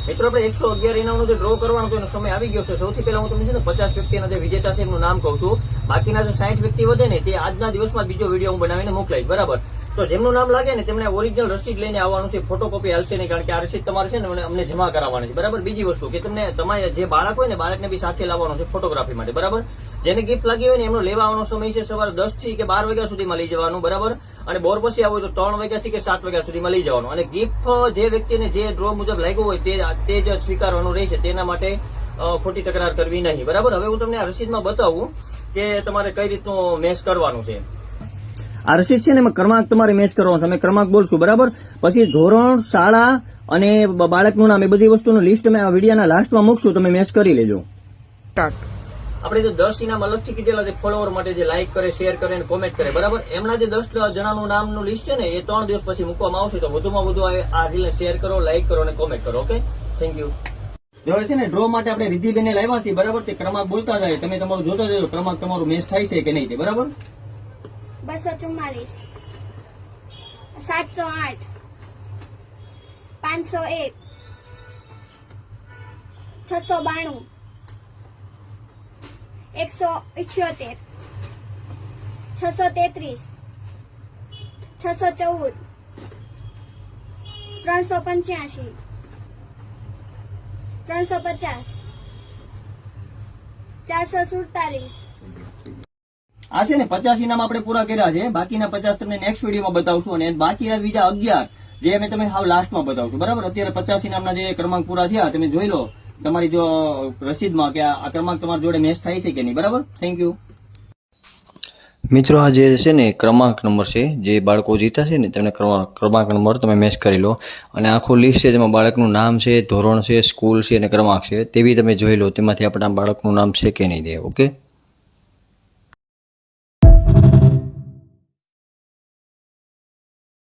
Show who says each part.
Speaker 1: મિત્રો આપણે 111 ઇનામનો જે ડ્રો કરવાનો તો એનો સમય આવી ગયો છે. સૌથી પહેલા હું તમને છે ને 50 વ્યક્તિના જે વિજેતા છે એમનું નામ કહું છું. બાકીના જે 60 વ્યક્તિ વધે ને તે આજના દિવસમાં બીજો વિડીયો હું બનાવીને મોકલાઈશ. બરાબર, તો જેમનું નામ લાગે ને તેમને ઓરિજિનલ રસીદ લઈને આવવાનું છે. ફોટોકોપી હાલશે નહીં, કારણ કે આ રસીદ તમારે છે ને અમને જમા કરાવવાની છે. બરાબર, બીજી વસ્તુ કે તમને તમારે જે બાળક હોય ને બાળકને બી સાથે લાવવાનો છે ફોટોગ્રાફી માટે. બરાબર, જેને ગિફ્ટ લાગી હોય ને એમનો લેવા આવવાનો સમય છે સવારે 10 થી કે 12 વાગ્યા સુધીમાં લઈ જવાનું. બરાબર, અને બોર પછી આવો તો 3 વાગ્યાથી કે 7 વાગ્યા સુધીમાં લઈ જવાનું. અને ગિફ્ટ જે વ્યક્તિને જે ડ્રો મુજબ લાગ્યું હોય તે જ સ્વીકારવાનું રહેશે. તેના માટે ખોટી તકરાર કરવી નહીં. બરાબર, હવે હું તમને આ રસીદમાં બતાવું કે તમારે કઈ રીતનું મેચ કરવાનું છે. આ રસીદ છે ને એમાં ક્રમાંક તમારે મેચ કરવાનો છે. અમે ક્રમાંક બોલશું. બરાબર, પછી ધોરણ, શાળા અને બાળકનું નામ, એ બધી વસ્તુનું લિસ્ટ અમે આ વિડીયોના લાસ્ટમાં મૂકશું. તમે મેચ કરી લેજો. આપણે જે 10 ઇનામ અલગથી કીધેલા છે ફોલોવર માટે, જે લાઈક કરે, શેર કરે અને કોમેન્ટ કરે. બરાબર, એમના જે 10 જણાનું નામનું લિસ્ટ છે ને એ 3 દિવસ પછી મૂકવામાં આવશે. તો વધુમાં વધુ આ રીલને શેર કરો, લાઈક કરો અને કોમેન્ટ કરો. Okay, thank you. જો છે ને ડ્રો માટે આપણે રિદ્ધિબેનને લાવ્યા છીએ. બરાબર, તે ક્રમાંક બોલતા જાય, તમે તમારું જોતા જજો ક્રમાંક તમારું મેચ થાય છે કે નહીં તે. બરાબર,
Speaker 2: 244 708 501 692 178 633 614 385 350 447.
Speaker 1: આ છે ને 50 ઇનામ આપણે પૂરા કર્યા છે. બાકીના 50 તમને નેક્સ્ટ વિડીયોમાં બતાવશું. અને બાકીના બીજા 11 જે અમે તમે હાવ લાસ્ટમાં બતાવશું. બરાબર, અત્યારે 50 ઇનામના જે ક્રમાંક પૂરા થયા તમે જોઈ લો તમારી જો રસીદમાં કે આ ક્રમાંક તમારી જોડે મેચ થાય છે કે નહીં. બરાબર, થેન્ક યુ.
Speaker 3: મિત્રો, આ જે છે ને ક્રમાંક નંબર છે, જે બાળકો જીતા છે ને તેમને ક્રમાંક નંબર તમે મેચ કરી લો. અને આખું લિસ્ટ છે જેમાં બાળકનું નામ છે, ધોરણ છે, સ્કૂલ છે અને ક્રમાંક છે, તે બી તમે જોઈ લો. તેમાંથી આપણા બાળકનું નામ છે કે નહીં દે. ઓકે.